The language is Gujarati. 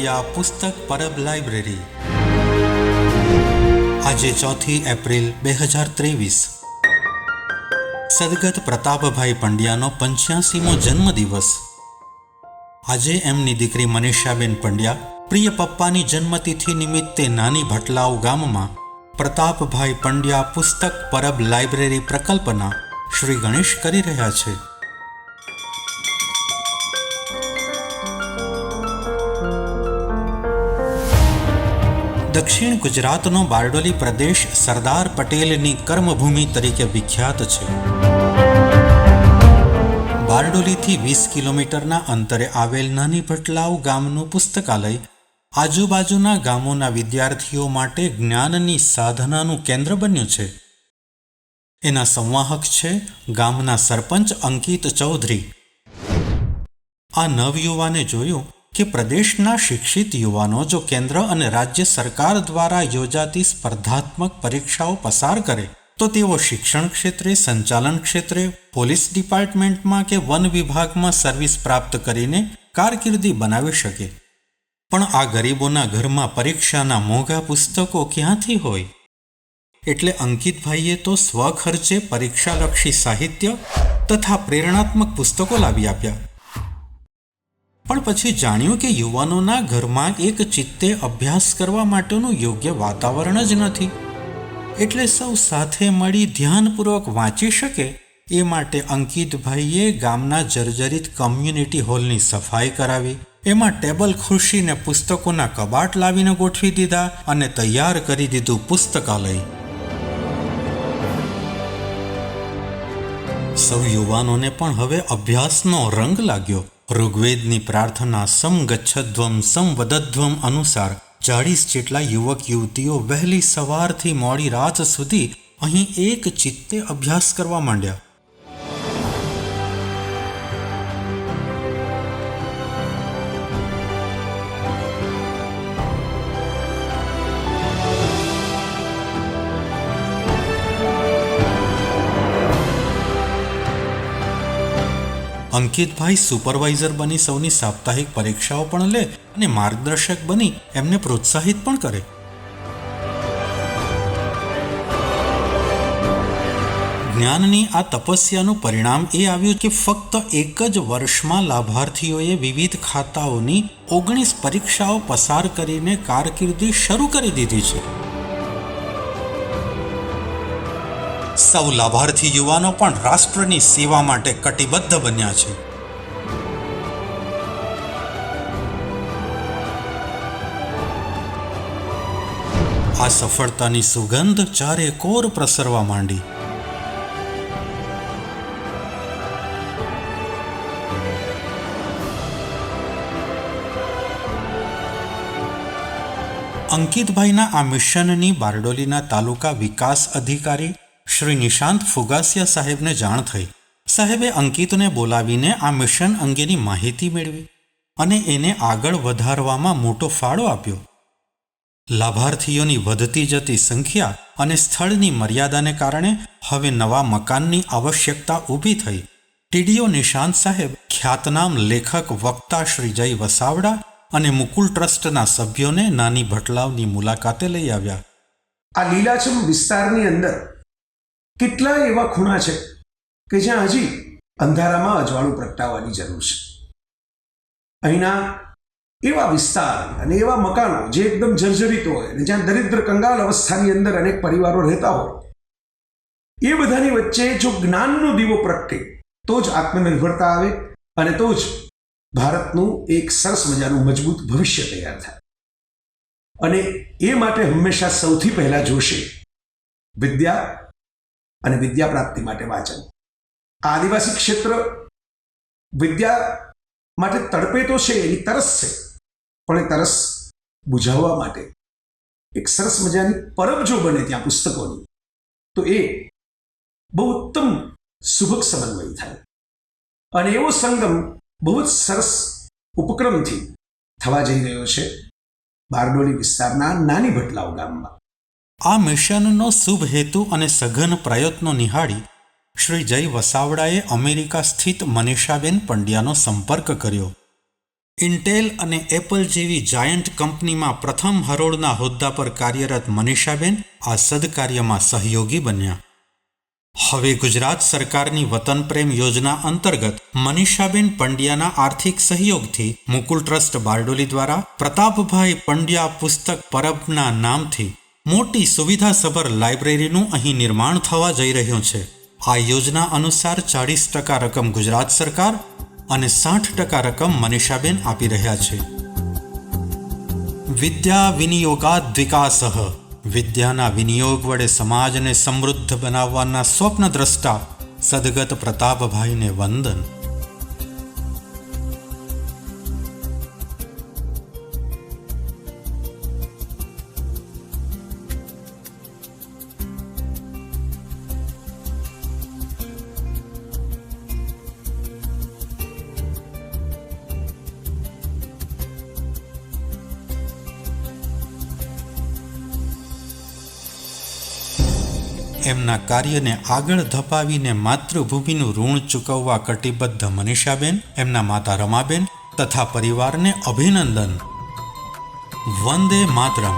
પંડ્યા પુસ્તક પરબ લાઇબ્રેરી. આજે 4 એપ્રિલ 2023 સદગત પ્રતાપભાઈ પંડ્યાનો 85મો જન્મદિવસ. આજે એમની દીકરી મનીષાબેન પંડ્યા પ્રિય પપ્પાની જન્મતિથિ નિમિત્તે નાની ભટલાવ ગામમાં પ્રતાપભાઈ પંડ્યા પુસ્તક પરબ લાઇબ્રેરી પ્રકલ્પના શ્રી ગણેશ કરી રહ્યા છે. દક્ષિણ ગુજરાતનો બારડોલી પ્રદેશ સરદાર પટેલની કર્મભૂમિ તરીકે વિખ્યાત છે. બારડોલીથી 20 કિલોમીટરના અંતરે આવેલ નાની ભટલાવ ગામનું પુસ્તકાલય આજુબાજુના ગામોના વિદ્યાર્થીઓ માટે જ્ઞાનની સાધનાનું કેન્દ્ર બન્યું છે. એના સંવાહક છે ગામના સરપંચ અંકિત ચૌધરી. આ નવયુવાને જોયું કે પ્રદેશના શિક્ષિત યુવાનો જો કેન્દ્ર અને રાજ્ય સરકાર દ્વારા યોજાતી સ્પર્ધાત્મક પરીક્ષાઓ પસાર કરે તો તેઓ શિક્ષણ ક્ષેત્રે, સંચાલન ક્ષેત્રે, પોલીસ ડિપાર્ટમેન્ટમાં કે વન વિભાગમાં સર્વિસ પ્રાપ્ત કરીને કારકિર્દી બનાવી શકે. પણ આ ગરીબોના ઘરમાં પરીક્ષાના મોંઘા પુસ્તકો ક્યાંથી હોય? એટલે અંકિતભાઈએ તો સ્વખર્ચે પરીક્ષાલક્ષી સાહિત્ય તથા પ્રેરણાત્મક પુસ્તકો લાવી આપ્યા. પણ પછી જાણ્યું કે યુવાનોના ઘરમાં એક ચિત્તે અભ્યાસ કરવા માટેનું યોગ્ય વાતાવરણ જ નથી. એટલે સૌ સાથે મળી ધ્યાનપૂર્વક વાંચી શકે એ માટે અંકિતભાઈએ ગામના જર્જરિત કમ્યુનિટી હોલની સફાઈ કરાવી, એમાં ટેબલ ખુરશીને પુસ્તકોના કબાટ લાવીને ગોઠવી દીધા અને તૈયાર કરી દીધું પુસ્તકાલય. સૌ યુવાનોને પણ હવે અભ્યાસનો રંગ લાગ્યો. ઋગ્વેદની પ્રાર્થના સમ ગચ્છધ્વમ સમ વદધ્વમ અનુસાર 40 જેટલા યુવક યુવતીઓ વહેલી સવારથી મોડી રાત સુધી અહીં એક ચિત્તે અભ્યાસ કરવા માંડ્યા. અંકિતભાઈ સુપરવાઇઝર બની સૌની સાપ્તાહિક પરીક્ષાઓ પણ લે અને માર્ગદર્શક બની એમને પ્રોત્સાહિત પણ કરે. જ્ઞાનની આ તપસ્યાનું પરિણામ એ આવ્યું કે ફક્ત એક જ વર્ષમાં લાભાર્થીઓએ વિવિધ ખાતાઓની 19 પરીક્ષાઓ પસાર કરીને કારકિર્દી શરૂ કરી દીધી છે. સૌ લાભાર્થી યુવાનો પણ રાષ્ટ્રની સેવા માટે કટિબદ્ધ બન્યા છે. આ સફળતાની સુગંધ ચારે કોર પ્રસરવા માંડી. અંકિતભાઈના આ મિશનની બારડોલીના તાલુકા વિકાસ અધિકારી શ્રી નિશાંત ફુગાસિયા સાહેબને જાણ થઈ. સાહેબે અંકિતને બોલાવીને આ મિશન અંગેની માહિતી મેળવી અને એને આગળ વધારવામાં મોટો ફાળો આપ્યો. લાભાર્થીઓની વધતી જતી સંખ્યા અને સ્થળની મર્યાદાને કારણે હવે નવા મકાનની આવશ્યકતા ઊભી થઈ. ટીડીઓ નિશાંત સાહેબ ખ્યાતનામ લેખક વક્તા શ્રી જય વસાવડા અને મુકુલ ટ્રસ્ટના સભ્યોને નાની ભટલાવની મુલાકાતે લઈ આવ્યા. આ લીલાછમ વિસ્તારની અંદર કેટલા એવા ખૂણા છે કે જ્યાં હજી અંધારામાં અજવાળું પ્રગટાવવાની જરૂર છે. અહીંના એવા વિસ્તાર અને એવા મકાનો જે એકદમ જર્જરિત હોય અને જ્યાં દરિદ્ર કંગાલ અવસ્થાની અંદર અનેક પરિવારો રહેતા હોય, એ બધાની વચ્ચે જો જ્ઞાનનો દીવો પ્રગટે તો જ આત્મનિર્ભરતા આવે અને તો જ ભારતનું એક સરસ મજાનું મજબૂત ભવિષ્ય તૈયાર થાય. અને એ માટે હંમેશા સૌથી પહેલા જોશે વિદ્યા અને વિદ્યા પ્રાપ્તિ માટે વાંચન. આદિવાસી ક્ષેત્ર વિદ્યા માટે તડપે તો છે, એની તરસ છે, પણ એ તરસ બુઝાવવા માટે એક સરસ મજાની પરબ જો બને ત્યાં પુસ્તકોની, તો એ બહુ ઉત્તમ સુભગ સમન્વય થાય. અને એવો સંગમ બહુ જ સરસ ઉપક્રમથી થવા જઈ રહ્યો છે બારડોલી વિસ્તારના નાની ભટલાવ ગામમાં. આ મિશનનો શુભ હેતુ અને સઘન પ્રયત્નો નિહાળી શ્રી જય વસાવડાએ અમેરિકા સ્થિત મનીષાબેન પંડ્યાનો સંપર્ક કર્યો. ઇન્ટેલ અને એપલ જેવી જાયન્ટ કંપનીમાં પ્રથમ હરોળના હોદ્દા પર કાર્યરત મનીષાબેન આ સદકાર્યમાં સહયોગી બન્યા. હવે ગુજરાત સરકારની વતન પ્રેમ યોજના અંતર્ગત મનીષાબેન પંડ્યાના આર્થિક સહયોગથી મુકુલ ટ્રસ્ટ બારડોલી દ્વારા પ્રતાપભાઈ પંડ્યા પુસ્તક પરબના નામથી મોટી સુવિધાસભર લાઇબ્રેરીનું અહીં નિર્માણ થવા જઈ રહ્યું છે. આ યોજના અનુસાર 40% રકમ ગુજરાત સરકાર અને 60% રકમ મનીષાબેન આપી રહ્યા છે. વિદ્યા વિનિયોગાદ વિકાસઃ, વિદ્યાના વિનિયોગ વડે સમાજને સમૃદ્ધ બનાવવાના સ્વપ્નદ્રષ્ટા સદગત પ્રતાપભાઈને વંદન. એમના કાર્યને આગળ ધપાવીને માતૃભૂમિનું ઋણ ચૂકવવા કટિબદ્ધ મનીષાબેન, એમના માતા રમાબેન તથા પરિવારને અભિનંદન. વંદે માતરમ.